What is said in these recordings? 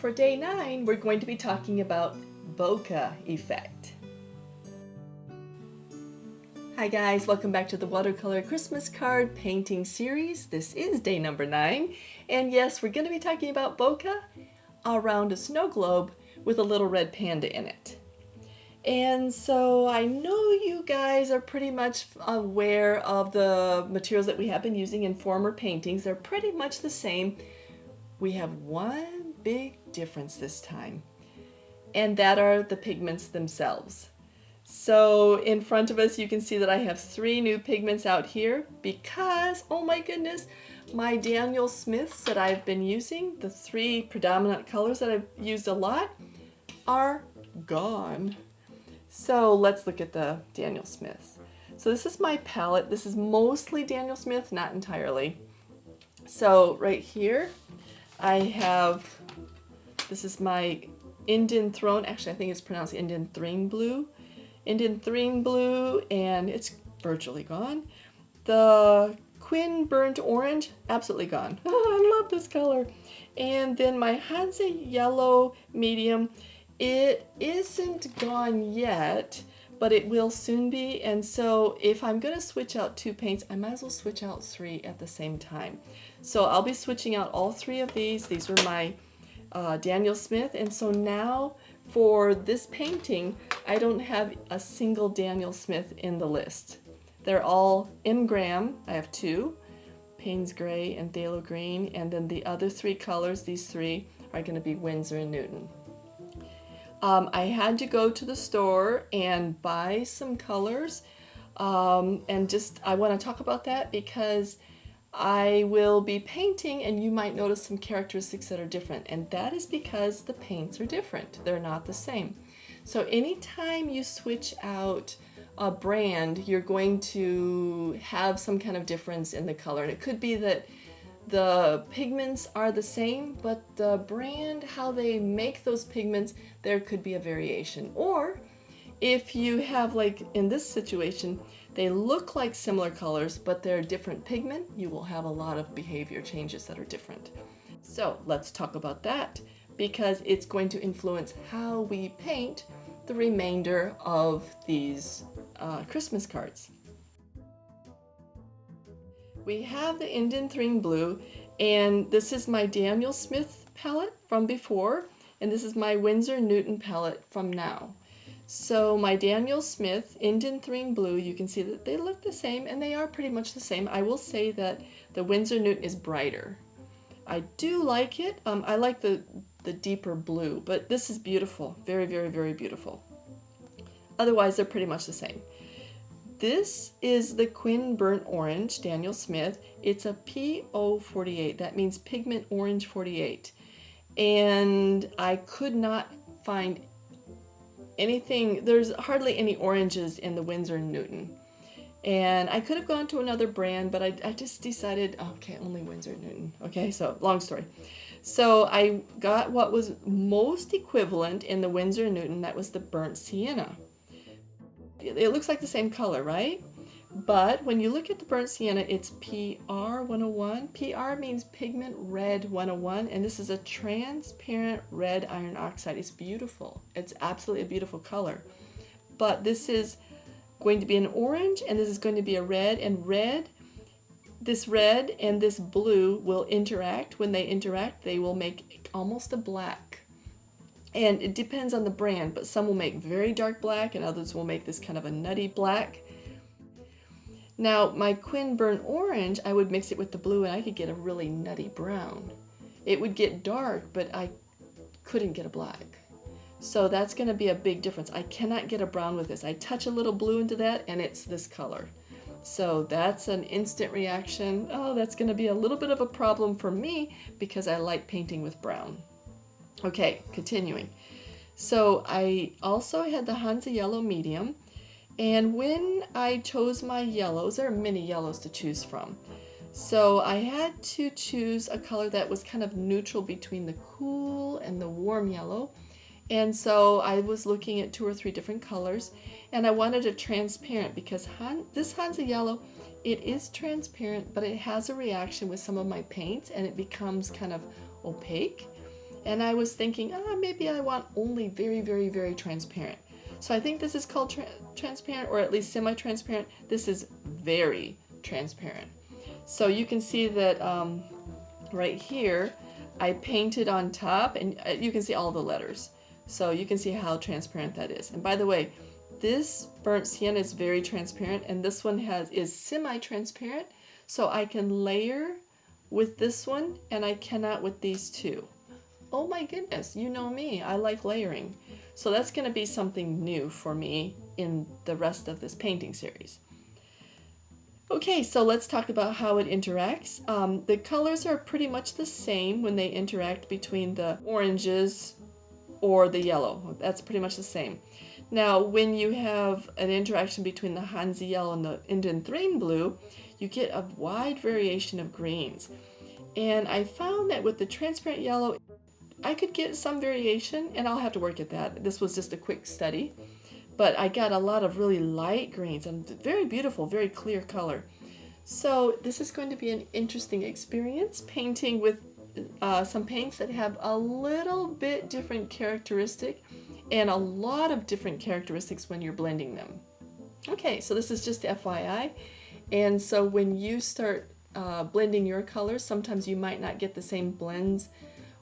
for day 9, we're going to be talking about bokeh effect. Hi guys, welcome back to the Watercolor Christmas Card painting series. This is day number 9, and yes, we're going to be talking about bokeh around a snow globe with a little red panda in it. And so I know you guys are pretty much aware of the materials that we have been using in former paintings. They're pretty much the same. We have one big difference this time, and that are the pigments themselves. So in front of us you can see that I have 3 new pigments out here because, oh my goodness, my Daniel Smiths that I've been using, the 3 predominant colors that I've used a lot, are gone. So let's look at the Daniel Smiths. So this is my palette. This is mostly Daniel Smith, not entirely. So right here I have, this is my Indanthrene, actually I think it's pronounced Indanthrene Blue. Indanthrene Blue, and it's virtually gone. The Quin Burnt Orange, absolutely gone. Oh, I love this color. And then my Hansa Yellow Medium, it isn't gone yet, but it will soon be. And so if I'm going to switch out 2 paints, I might as well switch out 3 at the same time. So I'll be switching out all 3 of these. These are my Daniel Smith. And so now for this painting, I don't have a single Daniel Smith in the list. They're all M. Graham. I have 2, Payne's Gray and Phthalo Green. And then the other 3 colors, these 3, are going to be Winsor and Newton. I had to go to the store and buy some colors, and I want to talk about that because I will be painting and you might notice some characteristics that are different, and that is because the paints are different. They're not the same. So anytime you switch out a brand, you're going to have some kind of difference in the color, and it could be that the pigments are the same, but the brand, how they make those pigments, there could be a variation. Or if you have, like in this situation, they look like similar colors, but they're different pigment, you will have a lot of behavior changes that are different. So let's talk about that because it's going to influence how we paint the remainder of these Christmas cards. We have the Indanthrene Blue, and this is my Daniel Smith palette from before, and this is my Winsor Newton palette from now. So my Daniel Smith Indanthrene Blue, you can see that they look the same, and they are pretty much the same. I will say that the Winsor Newton is brighter. I do like it. I like the deeper blue, but this is beautiful. Very, very, very beautiful. Otherwise, they're pretty much the same. This is the Quin Burnt Orange, Daniel Smith. It's a PO48. That means Pigment Orange 48. And I could not find anything, there's hardly any oranges in the Winsor Newton. And I could have gone to another brand, but I just decided, okay, only Winsor Newton. Okay, so long story. So I got what was most equivalent in the Winsor Newton, that was the Burnt Sienna. It looks like the same color, right? But when you look at the Burnt Sienna, it's PR 101. PR means Pigment Red 101, and this is a transparent red iron oxide. It's beautiful. It's absolutely a beautiful color. But this is going to be an orange, and this is going to be a red, and this red and this blue will interact. When they interact, they will make almost a black. And it depends on the brand, but some will make very dark black and others will make this kind of a nutty black. Now my Quin Burnt Orange, I would mix it with the blue and I could get a really nutty brown. It would get dark, but I couldn't get a black. So that's going to be a big difference. I cannot get a brown with this. I touch a little blue into that and it's this color. So that's an instant reaction. Oh, that's going to be a little bit of a problem for me because I like painting with brown. Okay, continuing. So I also had the Hansa Yellow Medium, and when I chose my yellows, there are many yellows to choose from. So I had to choose a color that was kind of neutral between the cool and the warm yellow. And so I was looking at 2 or 3 different colors, and I wanted a transparent because this Hansa Yellow, it is transparent, but it has a reaction with some of my paints and it becomes kind of opaque. And I was thinking, maybe I want only very, very, very transparent. So I think this is called transparent, or at least semi-transparent. This is very transparent. So you can see that right here, I painted on top, and you can see all the letters. So you can see how transparent that is. And by the way, this burnt sienna is very transparent, and this one is semi-transparent. So I can layer with this one, and I cannot with these two. Oh my goodness, you know me, I like layering. So that's going to be something new for me in the rest of this painting series. Okay, so let's talk about how it interacts. The colors are pretty much the same when they interact between the oranges or the yellow. That's pretty much the same. Now, when you have an interaction between the Hansi yellow and the Indanthrene blue, you get a wide variation of greens. And I found that with the transparent yellow, I could get some variation, and I'll have to work at that. This was just a quick study. But I got a lot of really light greens and very beautiful, very clear color. So this is going to be an interesting experience, painting with some paints that have a little bit different characteristic and a lot of different characteristics when you're blending them. Okay, so this is just FYI. And so when you start blending your colors, sometimes you might not get the same blends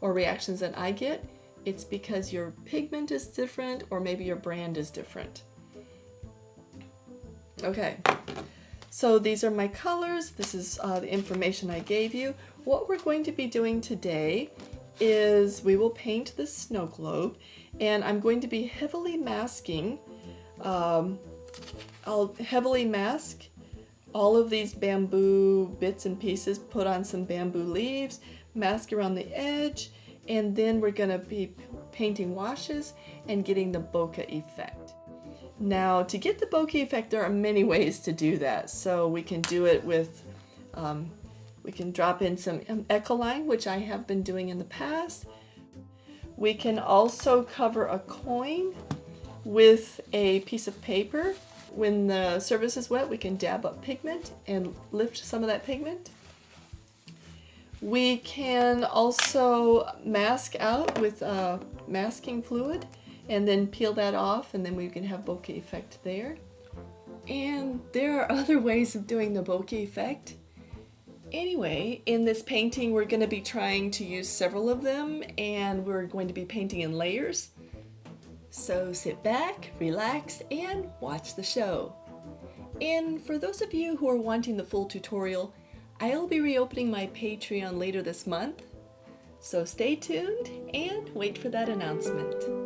or reactions that I get. It's because your pigment is different, or maybe your brand is different. Okay, so these are my colors. This is the information I gave you. What we're going to be doing today is we will paint the snow globe, and I'm going to be heavily masking. I'll heavily mask all of these bamboo bits and pieces, put on some bamboo leaves, mask around the edge, and then we're going to be painting washes and getting the bokeh effect. Now, to get the bokeh effect, there are many ways to do that. So we can do it with, we can drop in some Ecoline, which I have been doing in the past. We can also cover a coin with a piece of paper. When the surface is wet, we can dab up pigment and lift some of that pigment. We can also mask out with masking fluid and then peel that off, and then we can have bokeh effect there. And there are other ways of doing the bokeh effect. Anyway, in this painting we're going to be trying to use several of them, and we're going to be painting in layers. So sit back, relax, and watch the show. And for those of you who are wanting the full tutorial, I'll be reopening my Patreon later this month, so stay tuned and wait for that announcement.